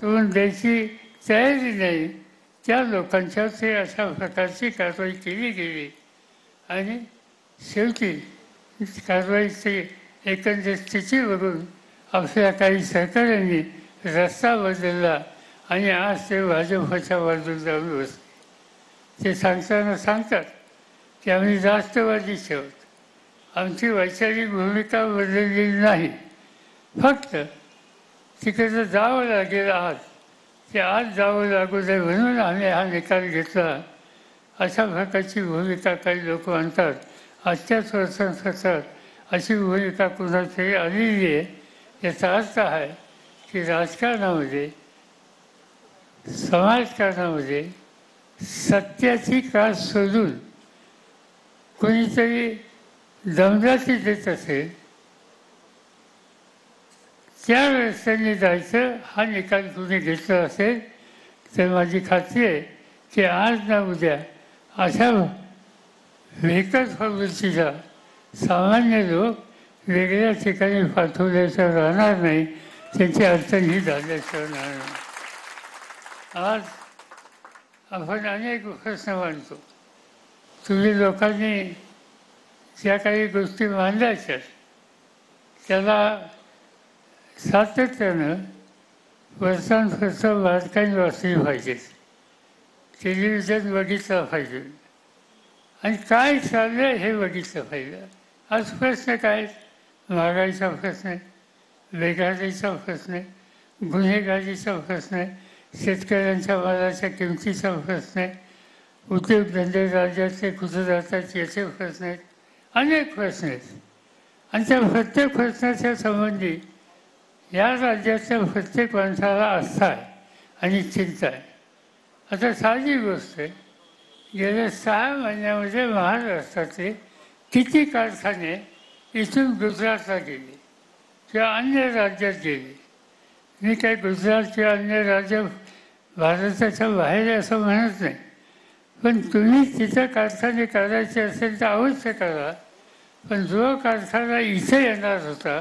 तो द्यायची तयारी नाही त्या लोकांच्यावर ते अशा प्रकारची कारवाई केली गेली आणि शेवटी कारवाईची एकंदर स्थिती बघून आपल्या काही सहकाऱ्यांनी रस्ता बदलला आणि आज ते भाजपच्या बाजूला जाऊन बसले. ते सांगताना सांगतात की आम्ही राष्ट्रवादीच आहोत, आमची वैचारिक भूमिका बदललेली नाही, फक्त तिकडं जावं लागेल आज, ते आज जावं लागू नये म्हणून आम्ही हा निकाल घेतला. अशा प्रकारची भूमिका काही लोक म्हणतात. आजच्याच वर्षांसतात अशी भूमिका कुणाची आलेली आहे. याचा अर्थ आहे की राजकारणामध्ये समाजकारणामध्ये सत्याची कास सोडून कोणीतरी दमदाटी देत असेल त्यावेळेस त्यांनी जायचं. हा निकाल कुणी घेतला असेल तर माझी खात्री आहे की आज ना उद्या अशा भेकत प्रवृत्तीला सामान्य लोक वेगळ्या ठिकाणी पाठवल्याशिवाय राहणार नाही, त्यांची अडचण ही झाल्याशिवाय राहणार नाही. आज आपण अनेक प्रश्न मांडतो. तुम्ही लोकांनी ज्या काही गोष्टी मांडायच्या त्याला सातत्यानं वर्षांवर्ष बारकाईने वाचली पाहिजे, टेलिव्हिजन बघितलं पाहिजे आणि काय चाललं हे बघितलं पाहिजे. आज प्रश्न काय? महागाईचा प्रश्न आहे, बेकारीचा प्रश्न आहे, गुन्हेगारीचा प्रश्न आहे, शेतकऱ्यांच्या मालाच्या किमतीचा प्रश्न आहे, उद्योगधंदे राज्याचे कुठे जातात याचे प्रश्न आहेत, अनेक प्रश्न आहेत. आणि त्या प्रत्येक प्रश्नाच्या संबंधी या राज्याच्या प्रत्येक माणसाला आस्था आहे आणि चिंता आहे. आता साधी गोष्ट आहे, गेल्या 6 महिन्यामध्ये महाराष्ट्राचे किती कारखाने इथून गुजरातला गेले किंवा अन्य राज्यात गेले. मी काही गुजरात किंवा अन्य राज्य भारताच्या बाहेर आहे असं म्हणत नाही, पण तुम्ही तिथं कारखाने करायचे असेल तर अवश्य करा. पण जो कारखाना इथे येणार होता,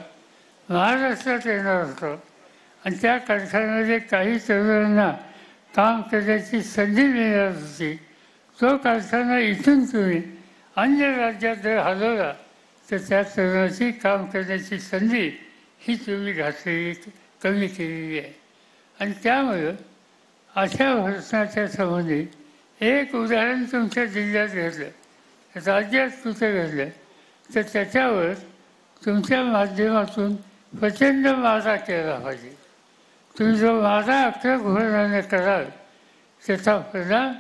महाराष्ट्रात येणार होता आणि त्या कारखान्यामध्ये काही तरुणांना काम करण्याची संधी मिळणार होती, तो कारखाना इथून तुम्ही अन्य राज्यात जर हलवला तर त्या तरुणाची काम करण्याची संधी ही तुम्ही घातलेली कमी केलेली आहे. आणि त्यामुळं अशा प्रश्नाच्या संबंधी एक उदाहरण तुमच्या जिल्ह्यात घेतलं, राज्यात कुठं घडलं तर त्याच्यावर तुमच्या माध्यमातून प्रचंड मारा केला पाहिजे. तुम्ही जो मारा अक्रमपणाने कराल त्याचा परिणाम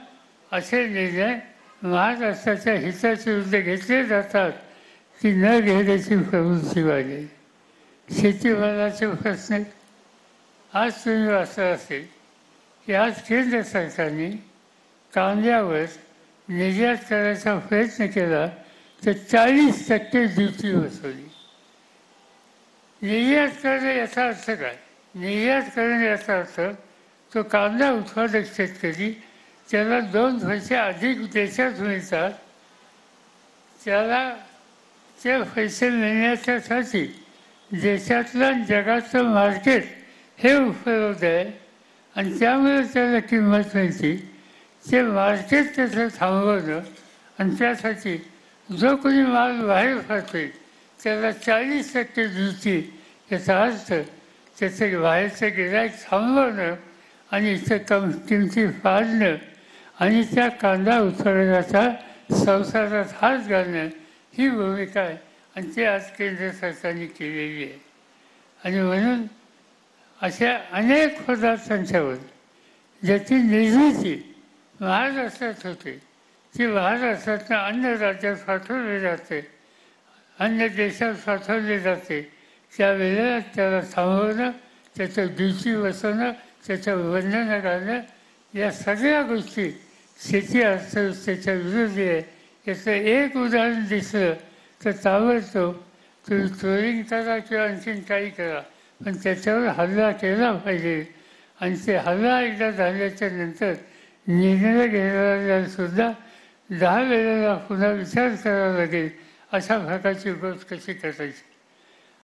असे निर्णय महाराष्ट्राच्या हिताच्या विरुद्ध घेतले जातात की न घेण्याची प्रवृत्ती वाढेल. शेतीमालाचे प्रश्न आहेत. आज तुम्ही वाचलं असेल की आज केंद्र सरकारने कांद्यावर निर्यात करायचा प्रयत्न केला तर 40% ड्युटी बसवली. निर्यात करणे याचा अर्थ काय? निर्यात करणे याचा अर्थ तो कांदा उत्पादक शेतकरी त्याला 2 पैसे अधिक देशात मिळतात, त्याला ते पैसे मिळण्याच्यासाठी देशातलं जगाचं मार्केट हे उपलब्ध आहे आणि त्यामुळे त्याला किंमत मिळते. ते मार्केट त्याचं थांबवणं आणि त्यासाठी जो कोणी माल बाहेर पडतोय त्याला 40% ड्युटी, याचा अर्थ त्याचं बाहेरचं गिऱ्हाईक थांबवणं आणि इथं किमती पाडणं आणि त्या कांदा उत्पादनाचा संसारात हात घालणं ही भूमिका आहे. आणि ते आज केंद्र सरकारने केलेली आहे. आणि म्हणून अशा अनेक पदार्थांच्यावर ज्याची निर्मिती महाराष्ट्रात होते ती महाराष्ट्रातनं अन्य राज्यात पाठवली जाते, अन्य देशात पाठवली जाते, त्यावेळेला त्याला थांबवणं, त्याचं ड्युटी बसवणं, त्याचं बंधनं घालणं, या सगळ्या गोष्टी शेती अर्थव्यवस्थेच्या विरोधी आहे. याचं एक उदाहरण दिसलं तर ताबडतोब तुम्ही ट्रोलिंग करा किंवा आणखीन काही करा, पण त्याच्यावर हल्ला केला पाहिजे. आणि ते हल्ला एकदा झाल्याच्या नंतर निर्णय घेणाऱ्याला सुद्धा 10 वेळेला पुन्हा विचार करावा लागेल अशा प्रकारची गोष्ट कशी करायची.